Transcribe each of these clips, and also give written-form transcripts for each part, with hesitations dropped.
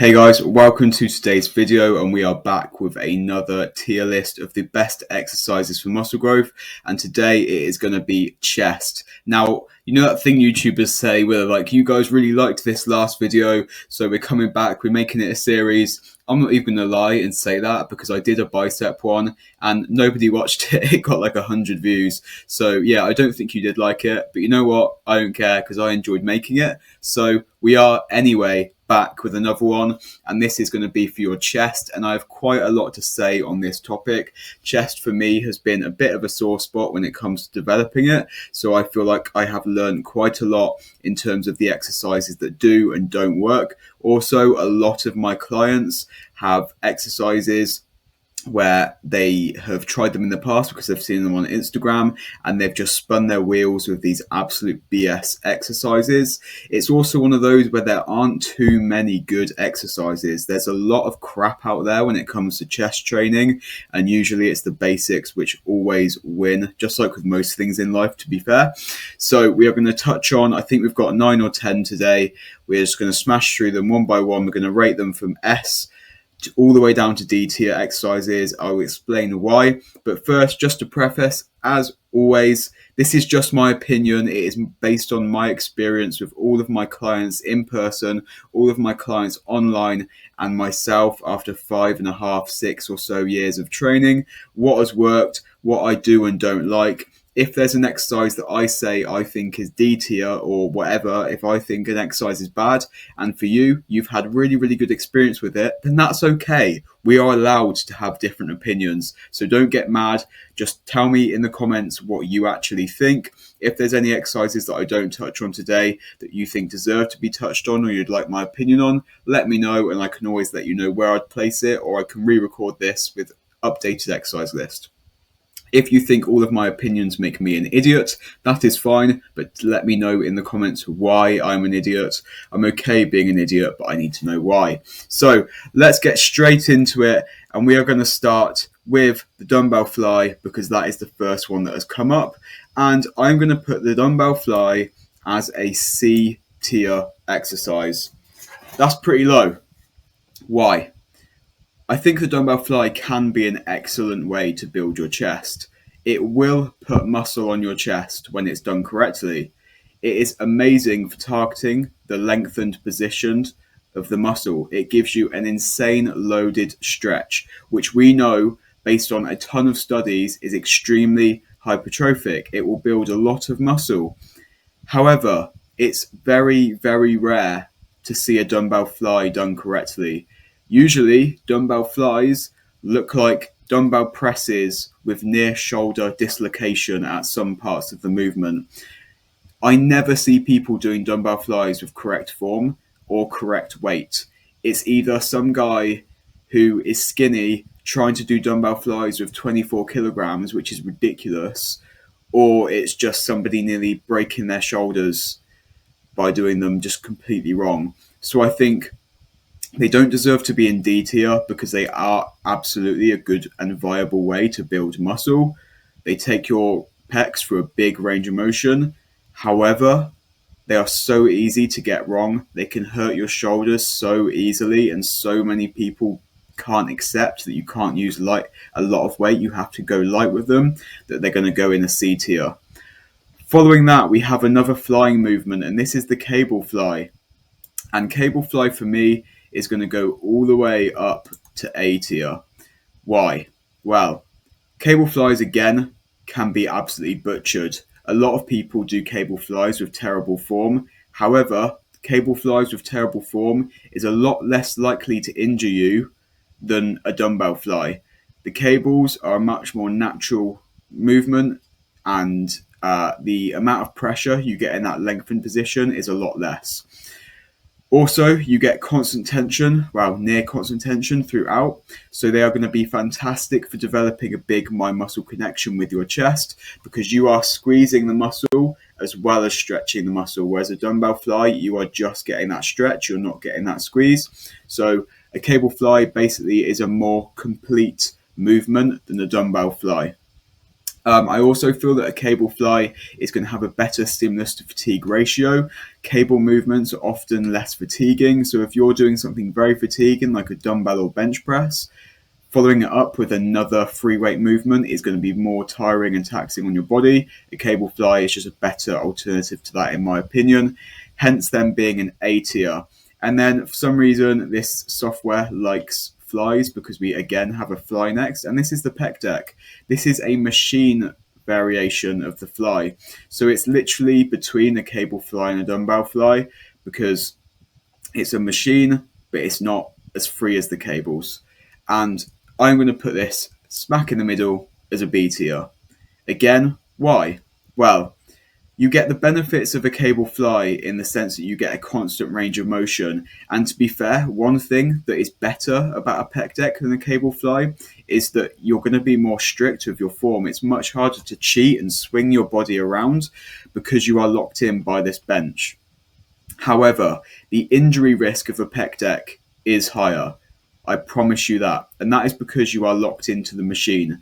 Hey guys, welcome to today's video, and we are back with another tier list of the best exercises for muscle growth, and today it is going to be chest. Now, you know that thing YouTubers say where they're like, you guys really liked this last video, so we're coming back, we're making it a series. I'm not even going to lie and say that because I did a bicep one and nobody watched it. It got like 100 views. So yeah, I don't think you did like it, but you know what? I don't care because I enjoyed making it. So we are anyway back with another one, and this is going to be for your chest, and I have quite a lot to say on this topic. Chest for me has been a bit of a sore spot when it comes to developing it, so I feel like I have learned quite a lot in terms of the exercises that do and don't work. Also, a lot of my clients have exercises where they have tried them in the past because they've seen them on Instagram and they've just spun their wheels with these absolute BS exercises. It's also one of those where there aren't too many good exercises. There's a lot of crap out there when it comes to chest training, and usually it's the basics which always win, just like with most things in life, to be fair. So we are going to touch on, I think we've got 9 or 10 today. We're just going to smash through them one by one. We're going to rate them from S all the way down to D tier exercises. I will explain why. But first, just to preface, as always, this is just my opinion. It is based on my experience with all of my clients in person, all of my clients online, and myself after 5.5, 6 or so years of training. What has worked, what I do and don't like. If there's an exercise that I say I think is D tier or whatever, if I think an exercise is bad and for you, you've had really, really good experience with it, then that's okay. We are allowed to have different opinions. So don't get mad. Just tell me in the comments what you actually think. If there's any exercises that I don't touch on today that you think deserve to be touched on or you'd like my opinion on, let me know, and I can always let you know where I'd place it, or I can re-record this with updated exercise list. If you think all of my opinions make me an idiot, that is fine, but let me know in the comments why I'm an idiot. I'm okay being an idiot, but I need to know why. So let's get straight into it, and we are going to start with the dumbbell fly because that is the first one that has come up, and I'm going to put the dumbbell fly as a C tier exercise. That's pretty low. Why? I think the dumbbell fly can be an excellent way to build your chest. It will put muscle on your chest when it's done correctly. It is amazing for targeting the lengthened position of the muscle. It gives you an insane loaded stretch, which we know based on a ton of studies is extremely hypertrophic. It will build a lot of muscle. However, it's very, very rare to see a dumbbell fly done correctly. Usually, dumbbell flies look like dumbbell presses with near shoulder dislocation at some parts of the movement. I never see people doing dumbbell flies with correct form or correct weight. It's either some guy who is skinny trying to do dumbbell flies with 24 kilograms, which is ridiculous, or it's just somebody nearly breaking their shoulders by doing them just completely wrong. So I think they don't deserve to be in D tier because they are absolutely a good and viable way to build muscle. They take your pecs through a big range of motion. However, they are so easy to get wrong. They can hurt your shoulders so easily, and so many people can't accept that you can't use a lot of weight. You have to go light with them, that they're going to go in a C tier. Following that, we have another flying movement, and this is the cable fly. And cable fly for me is going to go all the way up to A tier. Why? Well, cable flies again can be absolutely butchered. A lot of people do cable flies with terrible form. However, cable flies with terrible form is a lot less likely to injure you than a dumbbell fly. The cables are a much more natural movement, and the amount of pressure you get in that lengthened position is a lot less. Also, you get constant tension, near constant tension throughout. So they are going to be fantastic for developing a big mind-muscle connection with your chest because you are squeezing the muscle as well as stretching the muscle. Whereas a dumbbell fly, you are just getting that stretch, you're not getting that squeeze. So a cable fly basically is a more complete movement than a dumbbell fly. I also feel that a cable fly is going to have a better stimulus to fatigue ratio. Cable movements are often less fatiguing. So if you're doing something very fatiguing like a dumbbell or bench press, following it up with another free weight movement is going to be more tiring and taxing on your body. A cable fly is just a better alternative to that, in my opinion, hence them being an A tier. And then for some reason, this software likes flies because we again have a fly next, and this is the Pec Dec. This is a machine variation of the fly. So it's literally between a cable fly and a dumbbell fly because it's a machine, but it's not as free as the cables. And I'm going to put this smack in the middle as a B tier. Again, why? Well, you get the benefits of a cable fly in the sense that you get a constant range of motion. And to be fair, one thing that is better about a Pec Dec than a cable fly is that you're going to be more strict with your form. It's much harder to cheat and swing your body around because you are locked in by this bench. However, the injury risk of a Pec Dec is higher. I promise you that. And that is because you are locked into the machine.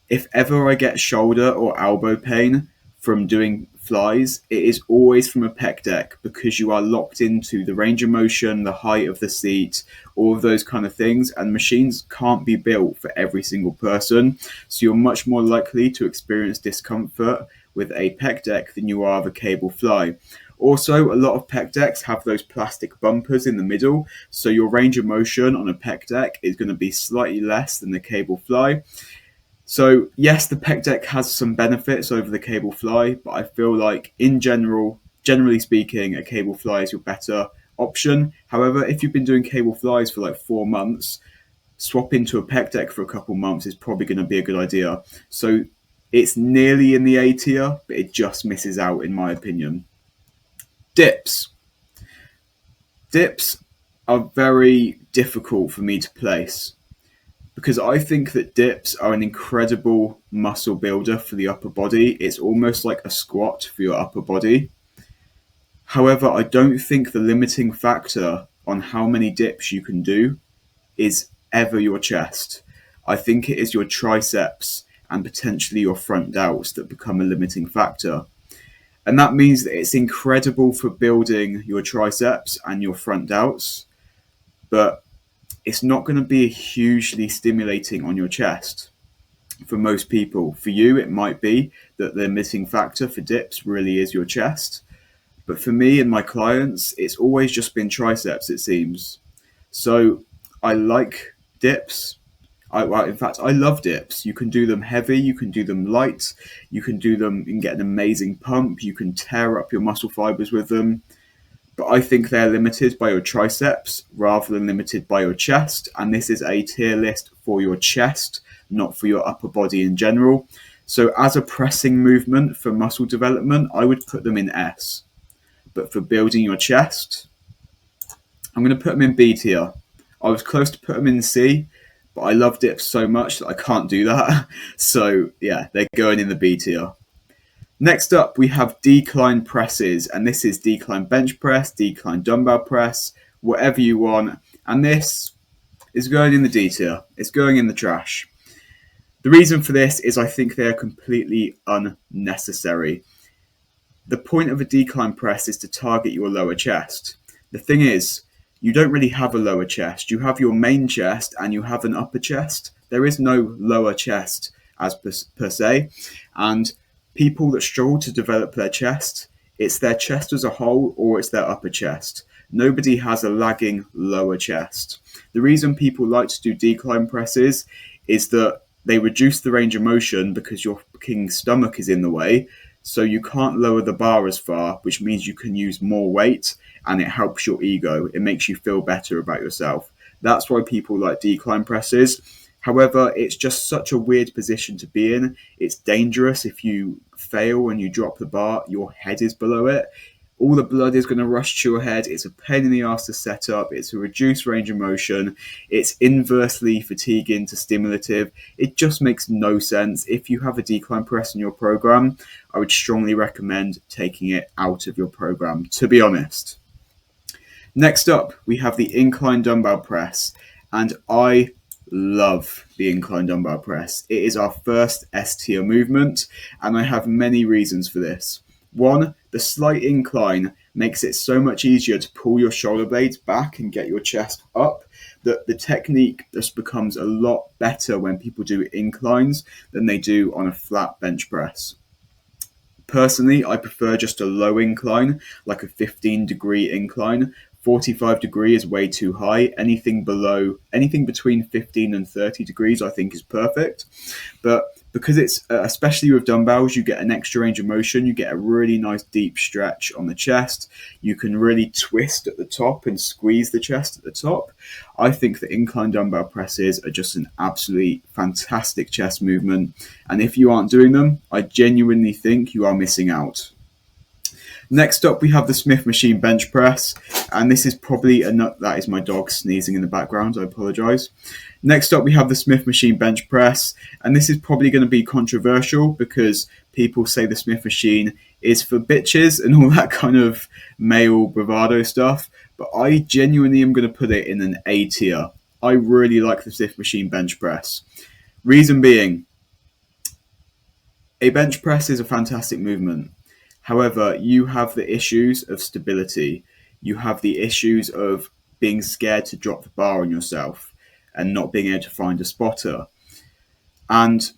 If ever I get shoulder or elbow pain from doing flies, it is always from a Pec Dec because you are locked into the range of motion, the height of the seat, all of those kind of things. And machines can't be built for every single person. So you're much more likely to experience discomfort with a Pec Dec than you are of a cable fly. Also, a lot of Pec Decs have those plastic bumpers in the middle, so your range of motion on a Pec Dec is going to be slightly less than the cable fly. So yes, the Pec Dec has some benefits over the cable fly, but I feel like in generally speaking, a cable fly is your better option. However, if you've been doing cable flies for like 4 months, swap into a Pec Dec for a couple months is probably going to be a good idea. So it's nearly in the A tier, but it just misses out in my opinion. Dips. Dips are very difficult for me to place because I think that dips are an incredible muscle builder for the upper body. It's almost like a squat for your upper body. However, I don't think the limiting factor on how many dips you can do is ever your chest. I think it is your triceps and potentially your front delts that become a limiting factor. And that means that it's incredible for building your triceps and your front delts, but it's not going to be hugely stimulating on your chest for most people. For you, it might be that the limiting factor for dips really is your chest. But for me and my clients, it's always just been triceps, it seems. So I like dips. In fact, I love dips. You can do them heavy, you can do them light, you can do them and get an amazing pump, you can tear up your muscle fibers with them. But I think they're limited by your triceps rather than limited by your chest. And this is a tier list for your chest, not for your upper body in general. So as a pressing movement for muscle development, I would put them in S. But for building your chest, I'm going to put them in B tier. I was close to put them in C, but I love dips so much that I can't do that. So yeah, they're going in the B tier. Next up, we have decline presses, and this is decline bench press, decline dumbbell press, whatever you want. And this is going in the D tier. It's going in the trash. The reason for this is I think they are completely unnecessary. The point of a decline press is to target your lower chest. The thing is, you don't really have a lower chest. You have your main chest and you have an upper chest. There is no lower chest as per se. And people that struggle to develop their chest, it's their chest as a whole or it's their upper chest. Nobody has a lagging lower chest. The reason people like to do decline presses is that they reduce the range of motion because your fucking stomach is in the way. So you can't lower the bar as far, which means you can use more weight and it helps your ego. It makes you feel better about yourself. That's why people like decline presses. However, it's just such a weird position to be in. It's dangerous. If you fail and you drop the bar, your head is below it. All the blood is going to rush to your head. It's a pain in the ass to set up. It's a reduced range of motion. It's inversely fatiguing to stimulative. It just makes no sense. If you have a decline press in your program, I would strongly recommend taking it out of your program, to be honest. Next up, we have the incline dumbbell press. And I love the incline dumbbell press. It is our first S tier movement, and I have many reasons for this. One, the slight incline makes it so much easier to pull your shoulder blades back and get your chest up that the technique just becomes a lot better when people do inclines than they do on a flat bench press. Personally, I prefer just a low incline, like a 15-degree incline. 45 degrees is way too high. Anything between 15 and 30 degrees, I think is perfect. But because it's, especially with dumbbells, you get an extra range of motion. You get a really nice deep stretch on the chest. You can really twist at the top and squeeze the chest at the top. I think the incline dumbbell presses are just an absolutely fantastic chest movement. And if you aren't doing them, I genuinely think you are missing out. Next up, we have the Smith machine bench press, and this is probably that is my dog sneezing in the background. I apologize. Next up, we have the Smith machine bench press, and this is probably going to be controversial because people say the Smith machine is for bitches and all that kind of male bravado stuff, but I genuinely am going to put it in an A tier. I really like the Smith machine bench press. Reason being, a bench press is a fantastic movement. However, you have the issues of stability. You have the issues of being scared to drop the bar on yourself and not being able to find a spotter. And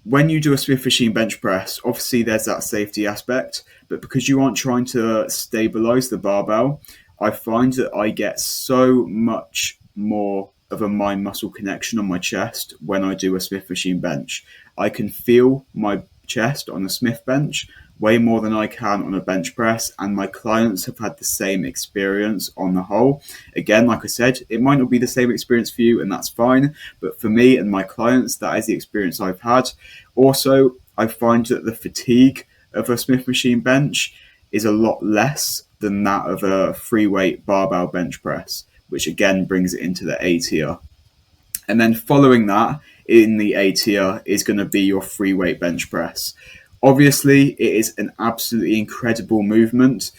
when you do a Smith machine bench press, obviously there's that safety aspect, but because you aren't trying to stabilize the barbell, I find that I get so much more of a mind muscle connection on my chest when I do a Smith machine bench. I can feel my chest on a Smith bench way more than I can on a bench press, and my clients have had the same experience on the whole. Again, like I said, it might not be the same experience for you, and that's fine, but for me and my clients, that is the experience I've had. Also, I find that the fatigue of a Smith machine bench is a lot less than that of a free weight barbell bench press, which again brings it into the A tier. And then following that in the A tier is going to be your free weight bench press. Obviously, it is an absolutely incredible movement.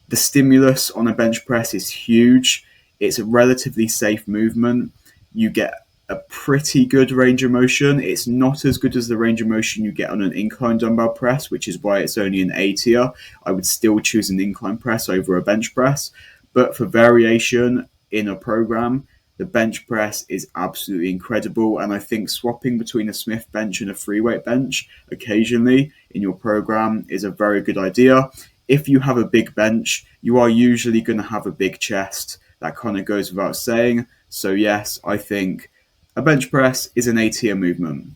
The stimulus on a bench press is huge. It's a relatively safe movement. You get a pretty good range of motion. It's not as good as the range of motion you get on an incline dumbbell press, which is why it's only an A tier. I would still choose an incline press over a bench press. But for variation in a program, the bench press is absolutely incredible, and I think swapping between a Smith bench and a free weight bench occasionally in your program is a very good idea. If you have a big bench, you are usually going to have a big chest. That kind of goes without saying. So yes, I think a bench press is an A tier movement.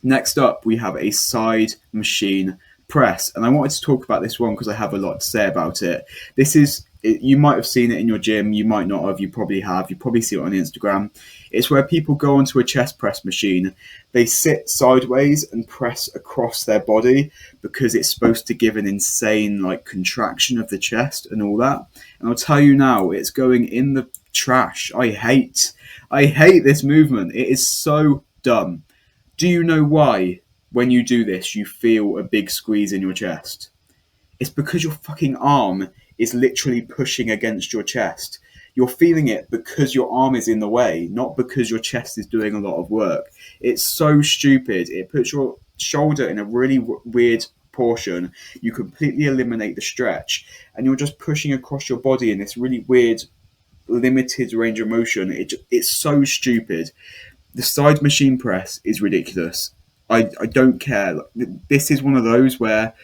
Next up, we have a side machine press, and I wanted to talk about this one because I have a lot to say about it. You might have seen it in your gym, you might not have, you probably have, you probably see it on Instagram. It's where people go onto a chest press machine, they sit sideways and press across their body because it's supposed to give an insane contraction of the chest and all that. And I'll tell you now, it's going in the trash. I hate this movement. It is so dumb. Do you know why when you do this you feel a big squeeze in your chest? It's because your fucking arm is literally pushing against your chest. You're feeling it because your arm is in the way, not because your chest is doing a lot of work. It's so stupid. It puts your shoulder in a really weird portion. You completely eliminate the stretch, and you're just pushing across your body in this really weird, limited range of motion. It's so stupid. The side machine press is ridiculous. I don't care. This is one of those where,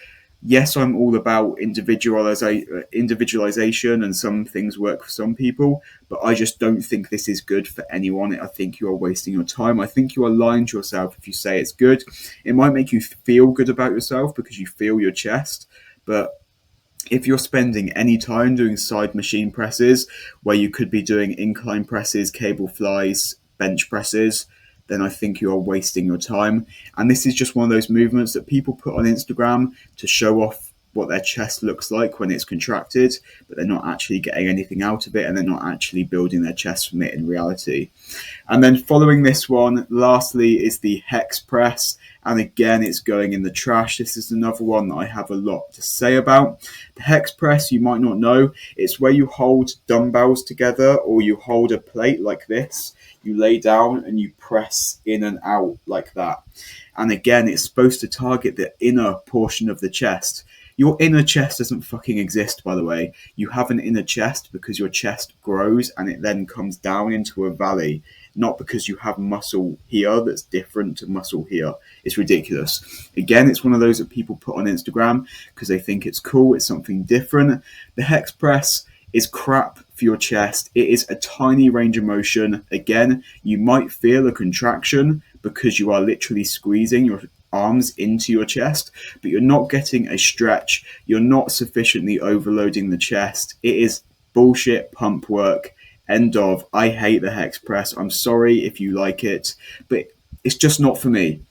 yes, I'm all about individualization, and some things work for some people, but I just don't think this is good for anyone. I think you are wasting your time. I think you are lying to yourself if you say it's good. It might make you feel good about yourself because you feel your chest, but if you're spending any time doing side machine presses where you could be doing incline presses, cable flies, bench presses, then I think you are wasting your time. And this is just one of those movements that people put on Instagram to show off what their chest looks like when it's contracted, but they're not actually getting anything out of it, and they're not actually building their chest from it in reality. And then following this one, lastly, is the hex press. And again, it's going in the trash. This is another one that I have a lot to say about. The hex press, you might not know, it's where you hold dumbbells together, or you hold a plate like this. You lay down and you press in and out like that. And again, it's supposed to target the inner portion of the chest. Your inner chest doesn't fucking exist, by the way. You have an inner chest because your chest grows and it then comes down into a valley, not because you have muscle here that's different to muscle here. It's ridiculous. Again, it's one of those that people put on Instagram because they think it's cool, it's something different. The hex press is crap for your chest. It is a tiny range of motion. Again, you might feel a contraction because you are literally squeezing your arms into your chest, but you're not getting a stretch. You're not sufficiently overloading the chest. It is bullshit pump work. End of. I hate the hex press. I'm sorry if you like it, but it's just not for me.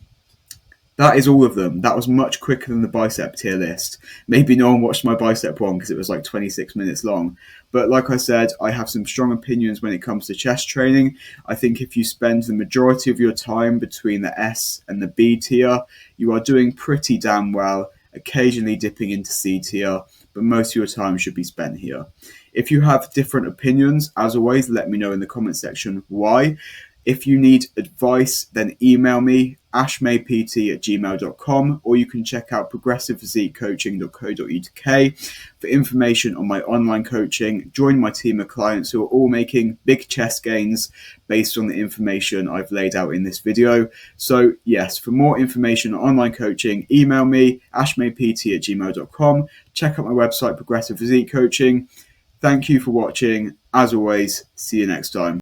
That is all of them. That was much quicker than the bicep tier list. Maybe no one watched my bicep one because it was like 26 minutes long. But like I said, I have some strong opinions when it comes to chest training. I think if you spend the majority of your time between the S and the B tier, you are doing pretty damn well, occasionally dipping into C tier, but most of your time should be spent here. If you have different opinions, as always, let me know in the comment section why. If you need advice, then email me, ashmaypt@gmail.com, or you can check out progressivephysiquecoaching.co.uk for information on my online coaching. Join my team of clients who are all making big chest gains based on the information I've laid out in this video. So yes, for more information on online coaching, email me, ashmaypt@gmail.com. Check out my website, Progressive Physique Coaching. Thank you for watching. As always, see you next time.